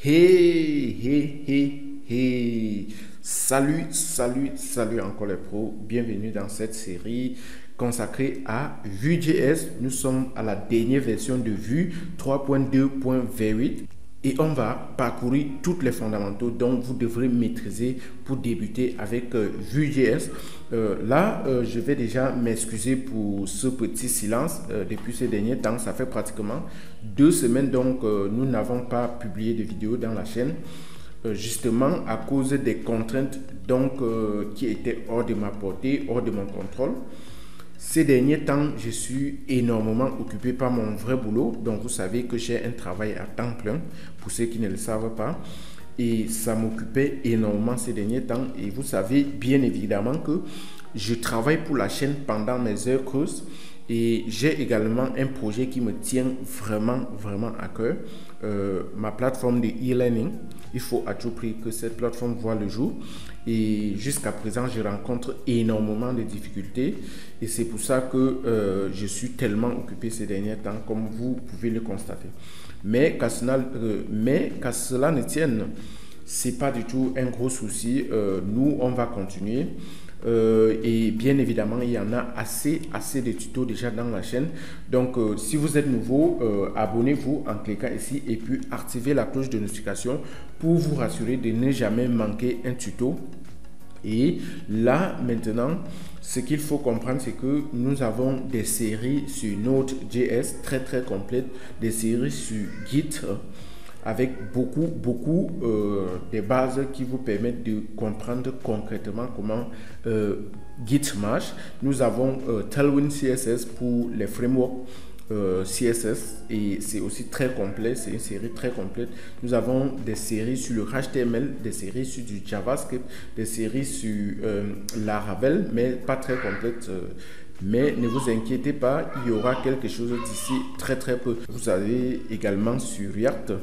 Hey, hey, hey, hey. Salut encore les pros. Bienvenue dans cette série consacrée à Vue.js. Nous sommes à la dernière version de Vue 3.2.v8 et on va parcourir tous les fondamentaux dont vous devrez maîtriser pour débuter avec Vue.js. Je vais déjà m'excuser pour ce petit silence depuis ces derniers temps. Ça fait pratiquement 2 semaines donc nous n'avons pas publié de vidéo dans la chaîne. Justement à cause des contraintes qui étaient hors de ma portée, hors de mon contrôle. Ces derniers temps, je suis énormément occupé par mon vrai boulot. Donc, vous savez que j'ai un travail à temps plein, pour ceux qui ne le savent pas. Et ça m'occupait énormément ces derniers temps. Et vous savez bien évidemment que je travaille pour la chaîne pendant mes heures creuses. Et j'ai également un projet qui me tient vraiment à cœur. Ma plateforme de e-learning. Il faut à tout prix que cette plateforme voit le jour. Et jusqu'à présent, je rencontre énormément de difficultés. Et c'est pour ça que je suis tellement occupé ces derniers temps, comme vous pouvez le constater. Mais qu'à cela ne tienne, c'est pas du tout un gros souci. Nous, on va continuer. Et bien évidemment, il y en a assez de tutos déjà dans la chaîne. Donc, si vous êtes nouveau, abonnez-vous en cliquant ici et puis activez la cloche de notification pour vous rassurer de ne jamais manquer un tuto. Et là, maintenant, ce qu'il faut comprendre, c'est que nous avons des séries sur Node.js très complètes, des séries sur Git, avec beaucoup des bases qui vous permettent de comprendre concrètement comment Git marche. Nous avons Tailwind CSS pour les frameworks CSS et c'est aussi très complet, c'est une série très complète. Nous avons des séries sur le HTML, des séries sur du JavaScript, des séries sur Laravel, mais pas très complètes. Mais ne vous inquiétez pas, il y aura quelque chose d'ici très peu. Vous avez également sur React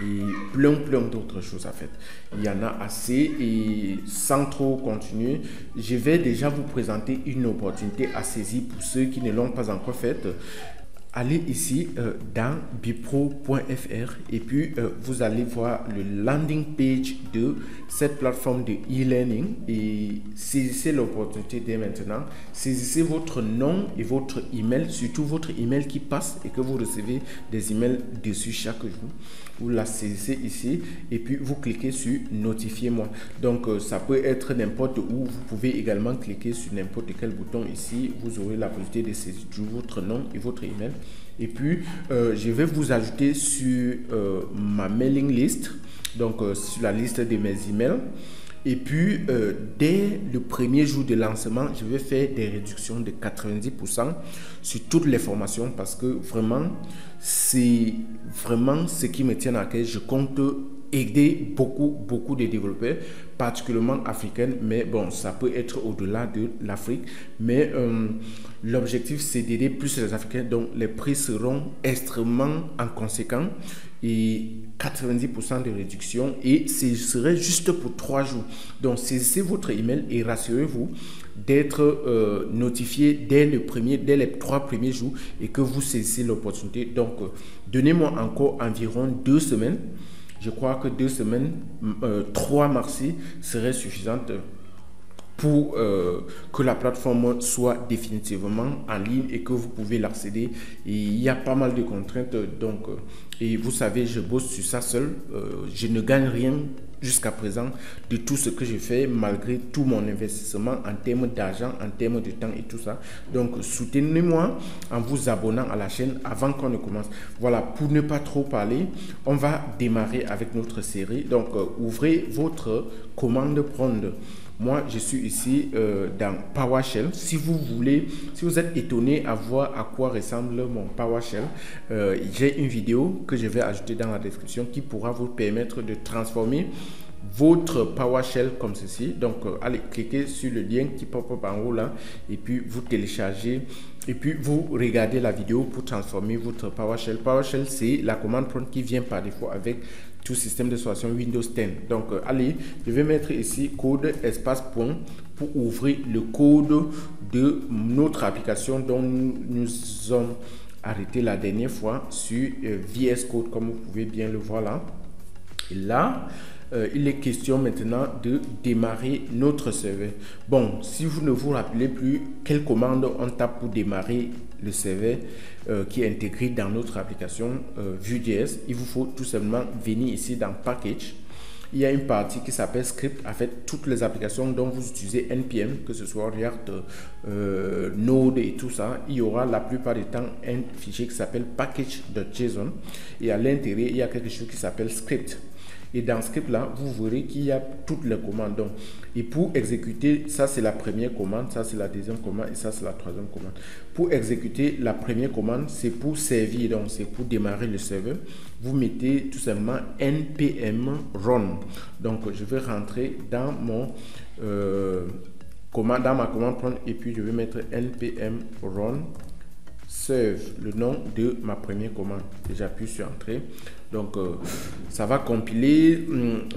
et plein d'autres choses à faire. Il y en a assez et sans trop continuer, je vais déjà vous présenter une opportunité à saisir pour ceux qui ne l'ont pas encore faite. Allez ici dans bipro.fr et puis vous allez voir le landing page de cette plateforme de e-learning et saisissez l'opportunité dès maintenant. Saisissez votre nom et votre email, surtout votre email qui passe et que vous recevez des emails dessus chaque jour. Vous la saisissez ici et puis vous cliquez sur notifiez-moi. Donc ça peut être n'importe où. Vous pouvez également cliquer sur n'importe quel bouton ici. Vous aurez la possibilité de saisir votre nom et votre email. Et puis je vais vous ajouter sur ma mailing list, donc sur la liste de mes emails. Et puis dès le premier jour de lancement, je vais faire des réductions de 90% sur toutes les formations parce que c'est vraiment ce qui me tient à cœur. Je compte aider beaucoup de développeurs, particulièrement africains, mais bon, ça peut être au-delà de l'Afrique. Mais l'objectif, c'est d'aider plus les Africains, donc les prix seront extrêmement en conséquent et 90% de réduction et ce serait juste pour 3 jours. Donc, saisissez votre email et rassurez-vous d'être notifié dès les 3 premiers jours et que vous saisissez l'opportunité. Donc, donnez-moi encore environ 2 semaines. Je crois que 2 semaines, 3 maxi seraient suffisantes pour que la plateforme soit définitivement en ligne et que vous pouvez l'accéder. Et il y a pas mal de contraintes, donc, et vous savez, je bosse sur ça seul. Je ne gagne rien jusqu'à présent de tout ce que je fais, malgré tout mon investissement en termes d'argent, en termes de temps et tout ça. Donc, soutenez-moi en vous abonnant à la chaîne avant qu'on ne commence. Voilà, pour ne pas trop parler, on va démarrer avec notre série. Donc, ouvrez votre commande prompt. Moi, je suis ici dans PowerShell. Si vous êtes étonné à voir à quoi ressemble mon PowerShell, j'ai une vidéo que je vais ajouter dans la description qui pourra vous permettre de transformer votre PowerShell comme ceci. Donc, allez, cliquez sur le lien qui pop up en haut là et puis vous téléchargez et puis vous regardez la vidéo pour transformer votre PowerShell. PowerShell, c'est la commande prompt qui vient par défaut avec tout système d'exploitation Windows 10. Donc, allez, je vais mettre ici code espace point pour ouvrir le code de notre application dont nous sommes arrêté la dernière fois sur VS Code, comme vous pouvez bien le voir là. Et là, il est question maintenant de démarrer notre serveur. Bon, si vous ne vous rappelez plus quelle commande on tape pour démarrer le serveur qui est intégré dans notre application Vue.js, il vous faut tout simplement venir ici dans Package. Il y a une partie qui s'appelle Script. En fait, toutes les applications dont vous utilisez NPM, que ce soit React, Node et tout ça, il y aura la plupart du temps un fichier qui s'appelle package.json. Et à l'intérieur, il y a quelque chose qui s'appelle Script. Et dans ce script là, vous verrez qu'il y a toutes les commandes. Donc, et pour exécuter, ça c'est la première commande, ça c'est la deuxième commande et ça c'est la troisième commande. Pour exécuter la première commande, c'est pour servir, donc c'est pour démarrer le serveur. Vous mettez tout simplement npm run. Donc je vais rentrer dans mon dans ma commande prompt et puis je vais mettre npm run serve, le nom de ma première commande. J'appuie sur entrée. Donc ça va compiler,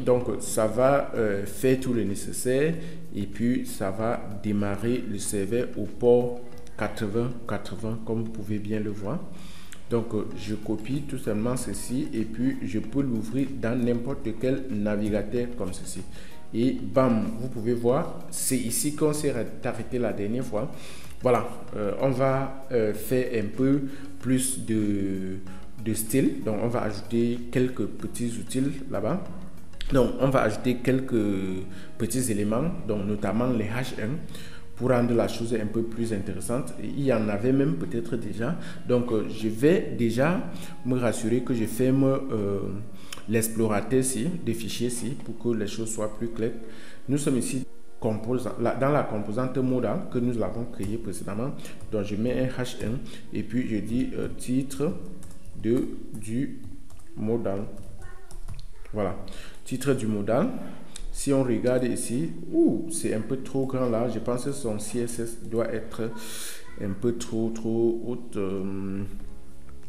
donc ça va faire tout le nécessaire et puis ça va démarrer le serveur au port 8080 comme vous pouvez bien le voir. Donc je copie tout simplement ceci et puis je peux l'ouvrir dans n'importe quel navigateur comme ceci. Et bam, vous pouvez voir, c'est ici qu'on s'est arrêté la dernière fois. Voilà, on va faire un peu plus de style. Donc on va ajouter quelques petits outils là-bas. Donc on va ajouter quelques petits éléments, donc notamment les H1 pour rendre la chose un peu plus intéressante. Et il y en avait même peut-être déjà. Donc je vais déjà me rassurer que je ferme l'explorateur ici, des fichiers ici, pour que les choses soient plus claires. Nous sommes ici dans la composante modal que nous avons créée précédemment. Donc je mets un H1 et puis je dis titre du modal. Voilà, titre du modal. Si on regarde ici, c'est un peu trop grand là. Je pense que son CSS doit être un peu trop haute.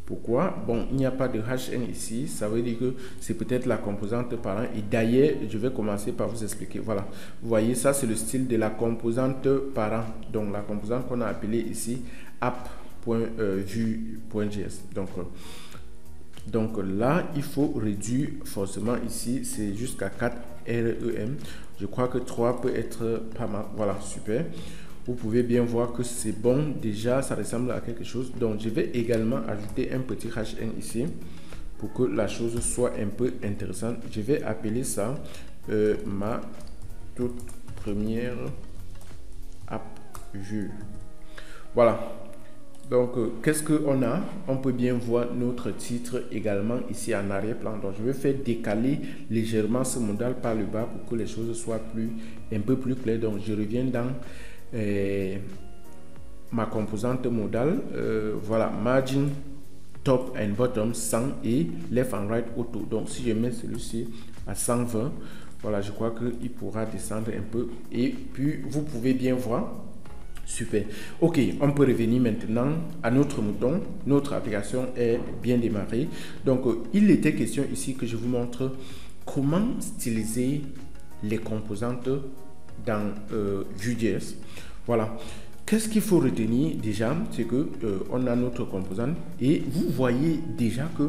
Pourquoi? Bon, il n'y a pas de H1 ici. Ça veut dire que c'est peut-être la composante parent. Et d'ailleurs, je vais commencer par vous expliquer. Voilà. Vous voyez, ça, c'est le style de la composante parent. Donc, la composante qu'on a appelée ici app.vue.js. Donc, là, il faut réduire forcément ici. C'est jusqu'à 4 REM. Je crois que 3 peut être pas mal. Voilà, super. Vous pouvez bien voir que c'est bon. Déjà, ça ressemble à quelque chose. Donc, je vais également ajouter un petit H1 ici pour que la chose soit un peu intéressante. Je vais appeler ça ma toute première app vue. Voilà. Donc, qu'est-ce qu'on a? On peut bien voir notre titre également ici en arrière-plan. Donc, je vais faire décaler légèrement ce modal par le bas pour que les choses soient un peu plus claires. Donc, je reviens dans ma composante modale. Voilà, margin top and bottom 100 et left and right auto. Donc, si je mets celui-ci à 120, voilà, je crois qu'il pourra descendre un peu. Et puis, vous pouvez bien voir. Super. Ok, on peut revenir maintenant à notre mouton. Notre application est bien démarrée. Donc, il était question ici que je vous montre comment styliser les composantes dans Vue.js. Voilà. Qu'est-ce qu'il faut retenir déjà? C'est que on a notre composante et vous voyez déjà que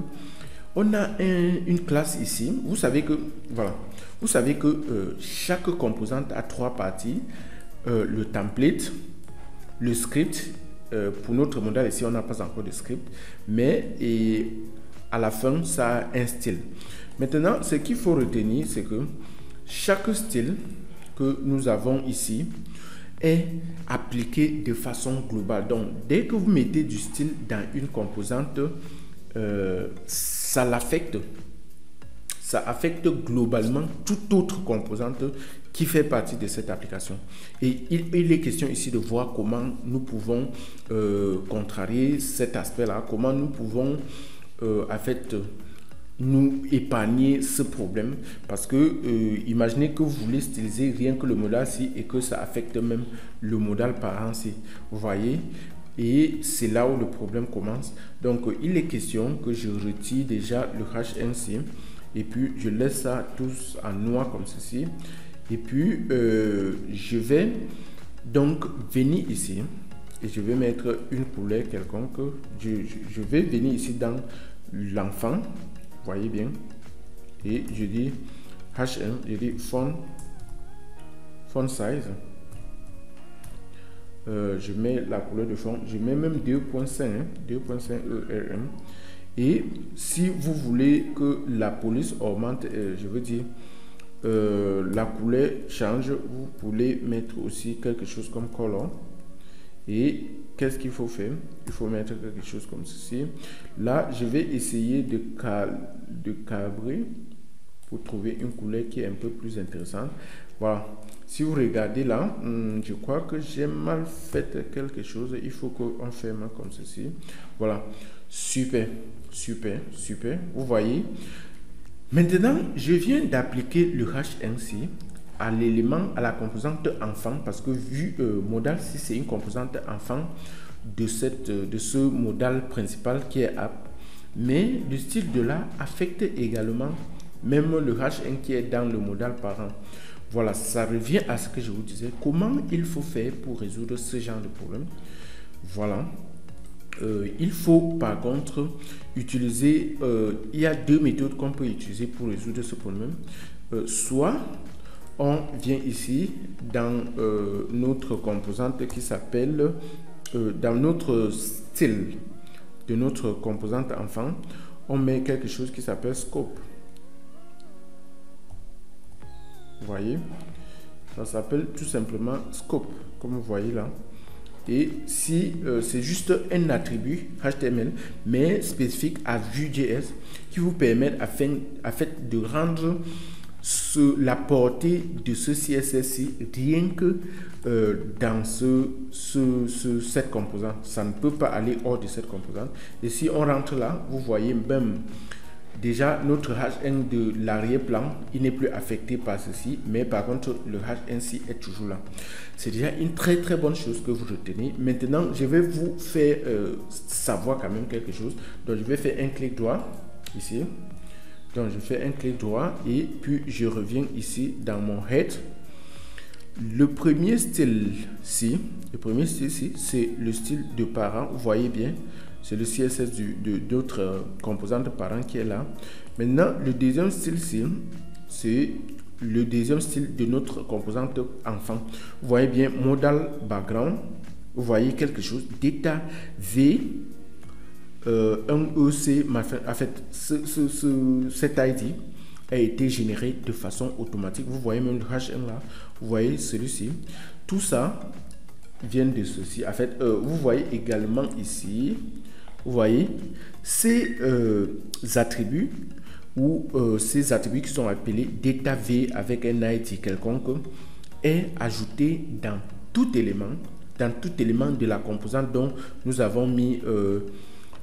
on a une classe ici. Vous savez que voilà. Vous savez que chaque composante a 3 parties. Le template, le script, pour notre modèle ici on n'a pas encore de script, mais à la fin ça a un style. Maintenant, ce qu'il faut retenir, c'est que chaque style que nous avons ici est appliqué de façon globale. Donc dès que vous mettez du style dans une composante, ça affecte globalement toute autre composante qui fait partie de cette application. Et il est question ici de voir comment nous pouvons contrarier cet aspect-là, comment nous pouvons en fait nous épargner ce problème, parce que imaginez que vous voulez styliser rien que le modal-ci et que ça affecte même le modal parent-ci, vous voyez, et c'est là où le problème commence. Donc il est question que je retire déjà le H1C et puis je laisse ça tous en noir comme ceci. Et puis, je vais donc venir ici et je vais mettre une couleur quelconque. Je vais venir ici dans l'enfant, voyez bien. et je dis H1, je dis font size. Je mets la couleur de fond, je mets même 2.5 ERM. Et si vous voulez que la police augmente, je veux dire la couleur change, vous pouvez mettre aussi quelque chose comme color. Et qu'est-ce qu'il faut faire? Il faut mettre quelque chose comme ceci. Là, je vais essayer de cabrer pour trouver une couleur qui est un peu plus intéressante. Voilà. Si vous regardez là, je crois que j'ai mal fait quelque chose. Il faut qu'on ferme comme ceci. Voilà. Super, super, super. Vous voyez. Maintenant, je viens d'appliquer le H1C à l'élément, à la composante enfant, parce que vu modal, si c'est une composante enfant de ce modal principal qui est app, mais le style de là affecte également même le H1 qui est dans le modal parent. Voilà, ça revient à ce que je vous disais. Comment il faut faire pour résoudre ce genre de problème? Voilà. Il faut par contre utiliser, il y a deux méthodes qu'on peut utiliser pour résoudre ce problème. Soit on vient ici dans notre composante qui s'appelle, dans notre style de notre composante enfant, on met quelque chose qui s'appelle scope. Vous voyez, ça s'appelle tout simplement scope, comme vous voyez là. Et si c'est juste un attribut HTML, mais spécifique à Vue.js, qui vous permet en fait de rendre la portée de ce CSS-ci rien que dans cette composante. Ça ne peut pas aller hors de cette composante. Et si on rentre là, vous voyez même déjà notre H1 de l'arrière-plan, il n'est plus affecté par ceci, mais par contre le H1C est toujours là. C'est déjà une très très bonne chose que vous retenez. Maintenant, je vais vous faire savoir quand même quelque chose. Donc je vais faire un clic droit ici. Donc je fais un clic droit et puis je reviens ici dans mon head. Le premier style-ci, c'est le style de parent. Vous voyez bien, c'est le CSS d'autres composantes parents qui est là. Maintenant, le deuxième style-ci, c'est le deuxième style de notre composante enfant. Vous voyez bien, modal background. Vous voyez quelque chose, data V. Un EC, en fait, cet ID a été généré de façon automatique. Vous voyez même le H1 là, vous voyez celui-ci. Tout ça vient de ceci. En fait, vous voyez également ici, vous voyez ces attributs ou ces attributs qui sont appelés data V avec un ID quelconque est ajouté dans tout élément de la composante dont nous avons mis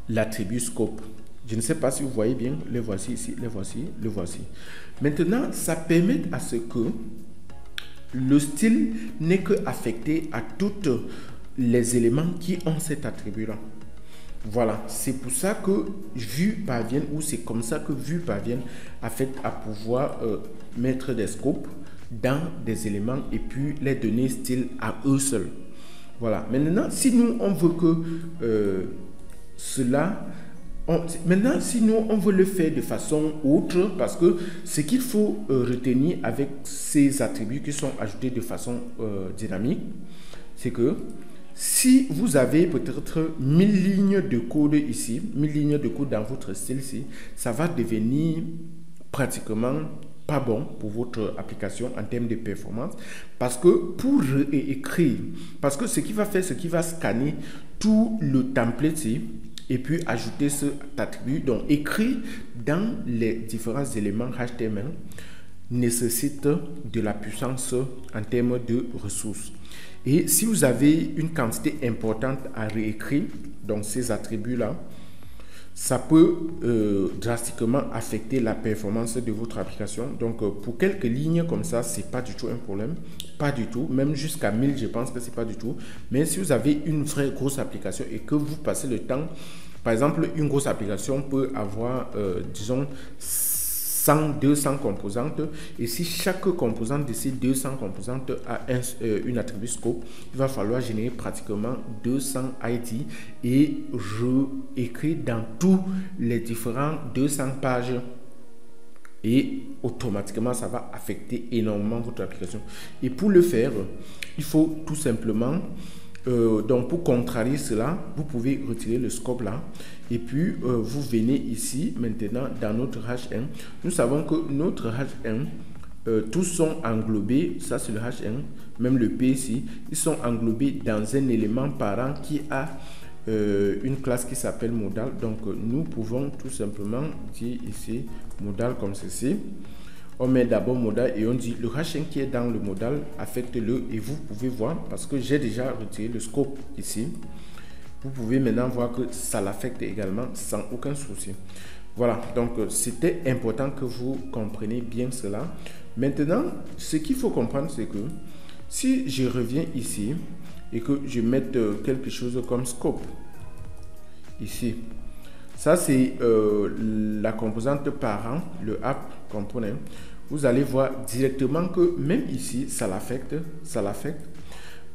l'attribut scope. Je ne sais pas si vous voyez bien, les voici ici, les voici. Maintenant, ça permet à ce que le style n'est que affecté à tous les éléments qui ont cet attribut-là. Voilà, c'est pour ça que Vue parvient, ou c'est comme ça que Vue parvient à pouvoir mettre des scopes dans des éléments et puis les donner style à eux seuls. Voilà, maintenant, si nous on veut que maintenant, si nous on veut le faire de façon autre, parce que ce qu'il faut retenir avec ces attributs qui sont ajoutés de façon dynamique, c'est que si vous avez peut-être 1000 lignes de code ici, 1000 lignes de code dans votre style ici, ça va devenir pratiquement pas bon pour votre application en termes de performance, parce que pour écrire, parce que ce qui va faire, ce qui va scanner tout le template ici, et puis ajouter cet attribut, donc écrit dans les différents éléments HTML, nécessite de la puissance en termes de ressources. Et si vous avez une quantité importante à réécrire, donc ces attributs-là, ça peut drastiquement affecter la performance de votre application. Donc pour quelques lignes comme ça, c'est pas du tout un problème, pas du tout, même jusqu'à 1000 je pense que c'est pas du tout. Mais si vous avez une vraie grosse application et que vous passez le temps, par exemple une grosse application peut avoir disons 100-200 composantes, et si chaque composante de ces 200 composantes a une attribut scope, il va falloir générer pratiquement 200 ID et réécrire dans tous les différents 200 pages et automatiquement ça va affecter énormément votre application. Et pour le faire, il faut tout simplement donc pour contrarier cela, vous pouvez retirer le scope là et puis vous venez ici maintenant dans notre H1. Nous savons que notre H1 tous sont englobés, ça c'est le H1, même le P ici, ils sont englobés dans un élément parent qui a une classe qui s'appelle modal. Donc nous pouvons tout simplement dire ici modal comme ceci. On met d'abord modal et on dit le H1 qui est dans le modal, affecte-le, et vous pouvez voir, parce que j'ai déjà retiré le scope ici, vous pouvez maintenant voir que ça l'affecte également sans aucun souci. Voilà, donc c'était important que vous compreniez bien cela. Maintenant, ce qu'il faut comprendre, c'est que si je reviens ici et que je mette quelque chose comme scope, ici, ça c'est la composante parent, le app component. Vous allez voir directement que même ici, ça l'affecte.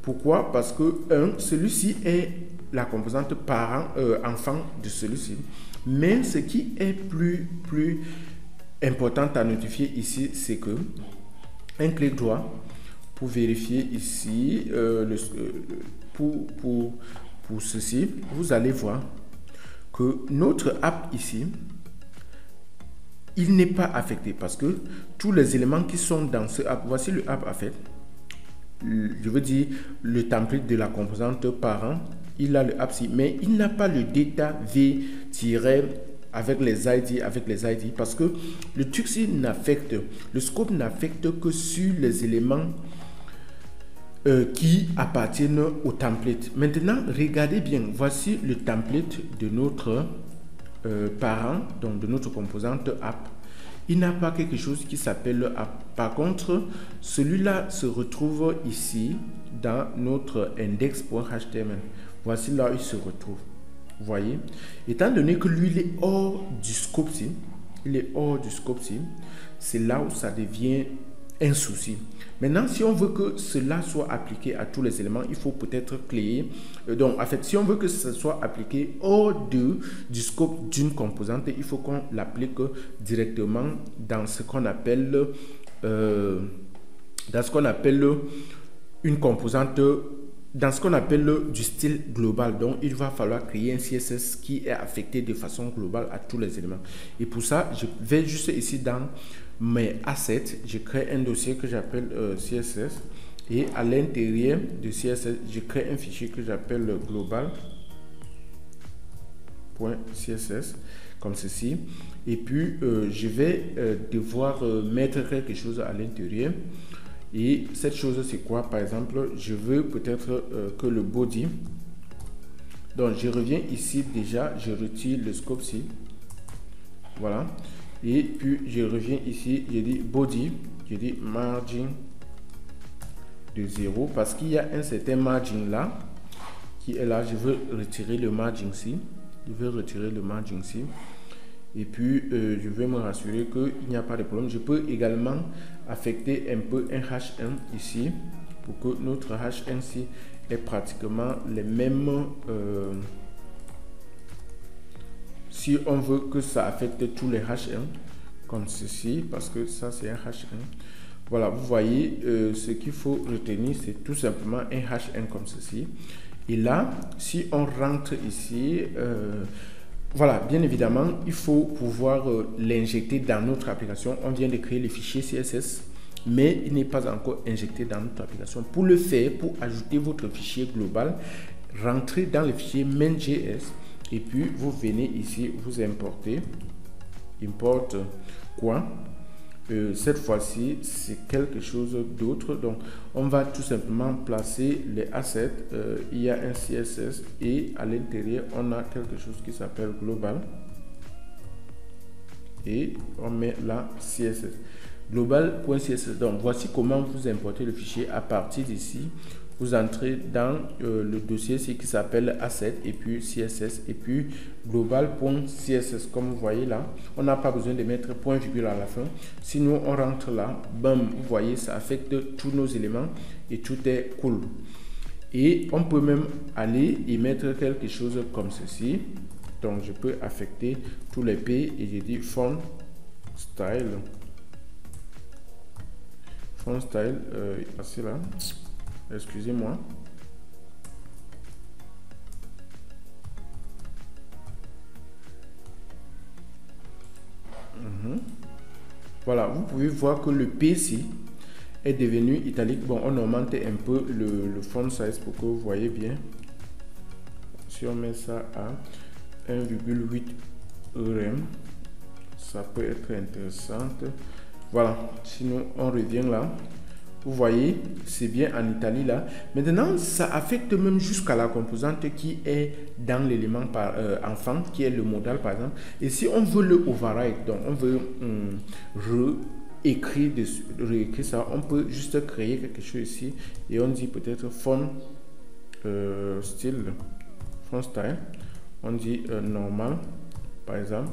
Pourquoi? Parce que celui-ci est la composante parent, enfant de celui-ci. Mais ce qui est plus important à notifier ici, c'est que un clic droit pour vérifier ici, pour ceci, vous allez voir que notre app ici, il n'est pas affecté parce que tous les éléments qui sont dans ce app, voici le app affect, je veux dire le template de la composante parent, il a le app ici, mais il n'a pas le data v- avec les ID, parce que le truc ici n'affecte, le scope n'affecte que sur les éléments qui appartiennent au template. Maintenant, regardez bien, voici le template de notre parent, donc de notre composante app. Il n'a pas quelque chose qui s'appelle app. Par contre, celui-là se retrouve ici dans notre index.html. Voici là où il se retrouve. Vous voyez, étant donné que lui il est hors du scope, c'est là où ça devient un souci. Maintenant, si on veut que cela soit appliqué à tous les éléments, il faut peut-être créer. Donc, en fait, si on veut que ce soit appliqué hors du scope d'une composante, il faut qu'on l'applique directement dans ce qu'on appelle une composante. Dans ce qu'on appelle du style global. Donc, il va falloir créer un CSS qui est affecté de façon globale à tous les éléments. Et pour ça, je vais juste ici dans mes assets, je crée un dossier que j'appelle CSS. Et à l'intérieur de CSS, je crée un fichier que j'appelle global.css, comme ceci. Et puis, je vais devoir mettre quelque chose à l'intérieur. Et cette chose, c'est quoi? Par exemple, je veux peut-être que le body. Donc, je reviens ici déjà, je retire le scope ici. Voilà. Et puis, je reviens ici, je dis body, je dis margin de 0 parce qu'il y a un certain margin là qui est là. Je veux retirer le margin ici. Et puis, je vais me rassurer qu'il n'y a pas de problème. Je peux également affecter un peu un H1 ici pour que notre H1 ici ait pratiquement les mêmes. Si on veut que ça affecte tous les H1 comme ceci, parce que ça c'est un H1. Voilà, vous voyez, ce qu'il faut retenir, c'est tout simplement un H1 comme ceci. Et là, si on rentre ici, voilà, bien évidemment, il faut pouvoir l'injecter dans notre application. On vient de créer le fichier CSS, mais il n'est pas encore injecté dans notre application. Pour le faire, pour ajouter votre fichier global, rentrez dans le fichier main.js et puis vous venez ici, vous importez. Importe quoi? Cette fois-ci, c'est quelque chose d'autre. Donc, on va tout simplement placer les assets. Il y a un CSS et à l'intérieur, on a quelque chose qui s'appelle global. Et on met la CSS. Global.css. Donc, voici comment vous importez le fichier à partir d'ici. Vous entrez dans le dossier qui s'appelle asset et puis css et puis global.css. Comme vous voyez là, on n'a pas besoin de mettre point virgule à la fin. Sinon on rentre là, bam, vous voyez, ça affecte tous nos éléments et tout est cool. Et on peut même aller y mettre quelque chose comme ceci. Donc je peux affecter tous les P et je dis font style. Font style, c'est là. Excusez-moi. Voilà, vous pouvez voir que le P ici est devenu italique. Bon, on augmente un peu le font size pour que vous voyez bien. Si on met ça à 1,8 rem, ça peut être intéressant. Voilà, sinon on revient là. Vous voyez, c'est bien en Italie là. Maintenant, ça affecte même jusqu'à la composante qui est dans l'élément enfant, qui est le modal par exemple. Et si on veut le override, donc on veut réécrire ça, on peut juste créer quelque chose ici et on dit peut-être font style, font style. On dit normal par exemple.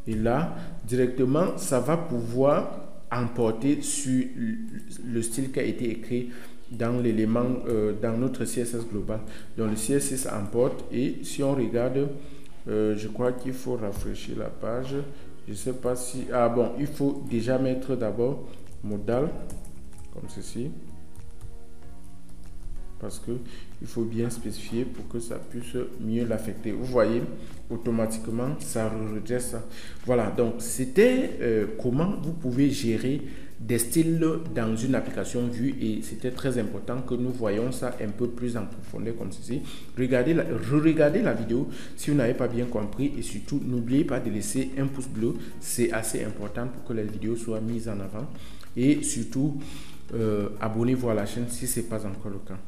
Et là, directement, ça va pouvoir emporter sur le style qui a été écrit dans l'élément, dans notre CSS global. Donc le CSS emporte et si on regarde, je crois qu'il faut rafraîchir la page. Je ne sais pas si... Ah bon, il faut déjà mettre d'abord modal, comme ceci. Parce que il faut bien spécifier pour que ça puisse mieux l'affecter. Vous voyez, automatiquement, ça redresse ça. Voilà, donc c'était comment vous pouvez gérer des styles dans une application Vue et c'était très important que nous voyons ça un peu plus en profondeur comme ceci. Regardez la vidéo si vous n'avez pas bien compris et surtout n'oubliez pas de laisser un pouce bleu, c'est assez important pour que les vidéos soient mises en avant et surtout abonnez-vous à la chaîne si ce n'est pas encore le cas.